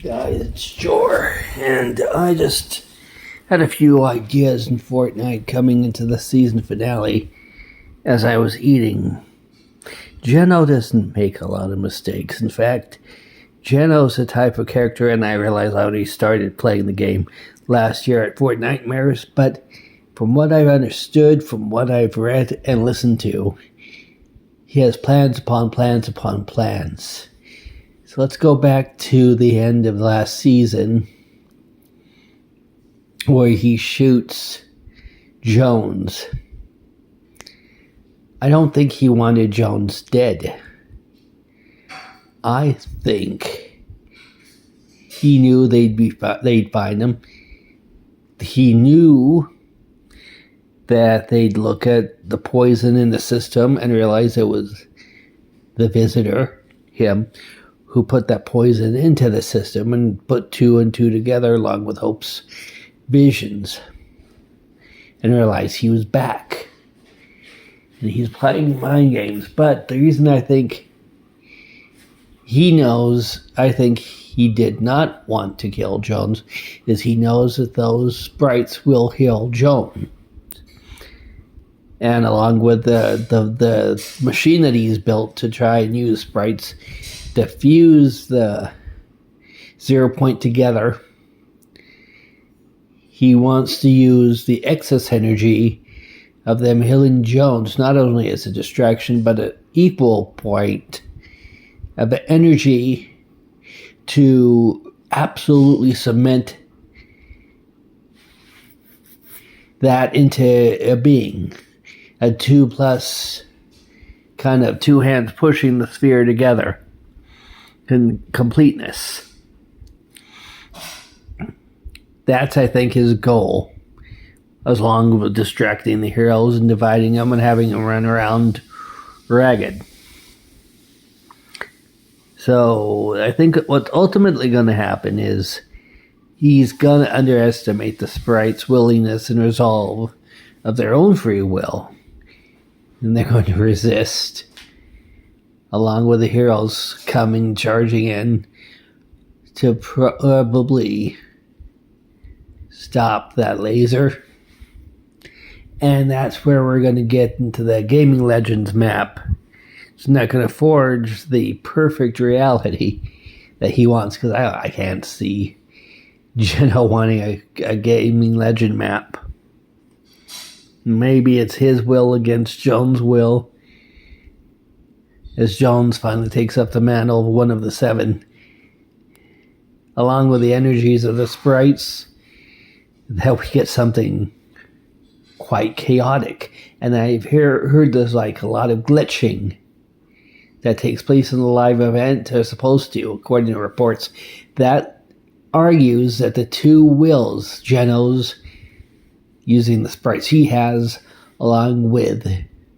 Guys, it's Jor, and I just had a few ideas in Fortnite coming into the season finale as I was eating. Geno doesn't make a lot of mistakes. In fact, Geno's the type of character, and I realized I already started playing the game last year at Fortnitemares, but from what I've understood, from what I've read and listened to, he has plans upon plans upon plans. So let's go back to the end of last season where he shoots Jones. I don't think he wanted Jones dead. I think he knew they'd find him. He knew that they'd look at the poison in the system and realize it was the visitor, him, who put that poison into the system and put two and two together along with Hope's visions and realized he was back. And he's playing mind games. But the reason I think he knows, I think he did not want to kill Jones, is he knows that those sprites will heal Jones. And along with the machine that he's built to try and use sprites to fuse the 0 point together, he wants to use the excess energy of them healing Jones, not only as a distraction, but an equal point of the energy to absolutely cement that into a being. A 2+ kind of two hands pushing the sphere together in completeness. That's, I think, his goal, as long as distracting the heroes and dividing them and having them run around ragged. So I think what's ultimately going to happen is he's going to underestimate the sprites' willingness and resolve of their own free will. And they're going to resist, along with the heroes coming charging in to probably stop that laser. And that's where we're going to get into the Gaming Legends map. It's not going to forge the perfect reality that he wants, because I can't see Geno wanting a Gaming Legend map. Maybe it's his will against Jones' will, as Jones finally takes up the mantle of one of the 7, along with the energies of the sprites, that we get something quite chaotic. And I've heard there's like a lot of glitching that takes place in the live event, or supposed to, according to reports, that argues that the two wills, Geno's using the sprites he has, along with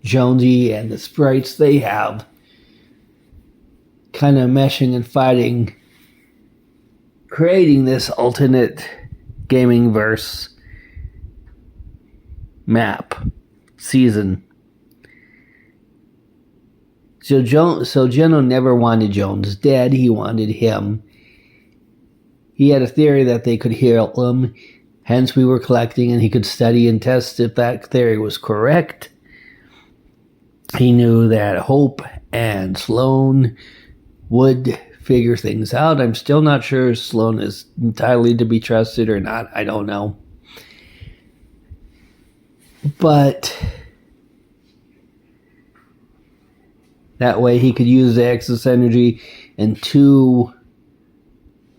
Jonsey and the sprites they have, kind of meshing and fighting, creating this alternate gaming verse map season. So Geno never wanted Jones dead. He wanted him. He had a theory that they could heal him. Hence, we were collecting, and he could study and test if that theory was correct. He knew that Hope and Sloan would figure things out. I'm still not sure if Sloan is entirely to be trusted or not. I don't know. But that way he could use the excess energy in 2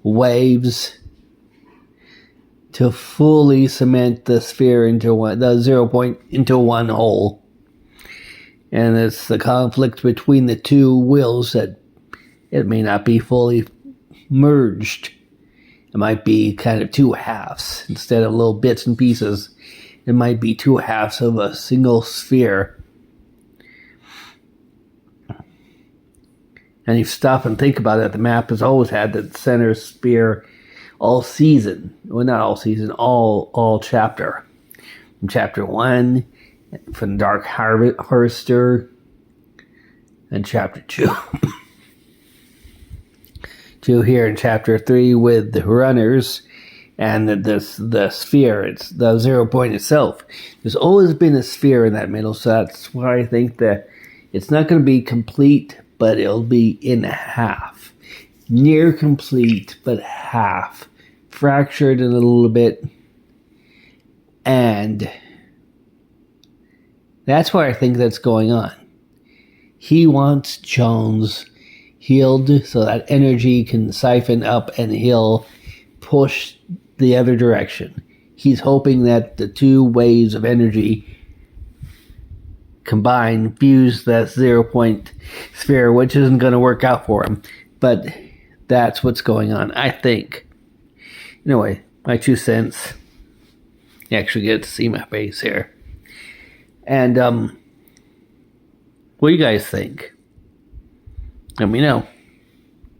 waves to fully cement the sphere into the 0 point into one whole. And it's the conflict between the two wills that it may not be fully merged. It might be kind of 2 halves instead of little bits and pieces. It might be 2 halves of a single sphere. And if you stop and think about it, the map has always had the center sphere all season. Well, not all season, all chapter. From chapter 1, from Dark Harvester, and chapter 2. to here in chapter 3 with the runners and the sphere. It's the 0 point itself. There's always been a sphere in that middle, so that's why I think that it's not going to be complete, but it'll be in half. Near complete, but half. Fractured in a little bit. And that's why I think that's going on. He wants Jones healed so that energy can siphon up and he'll push the other direction. He's hoping that the two waves of energy combine, fuse that 0 point sphere, which isn't going to work out for him. But that's what's going on, I think. Anyway, my 2 cents. You actually get to see my face here. And what do you guys think? Let me know.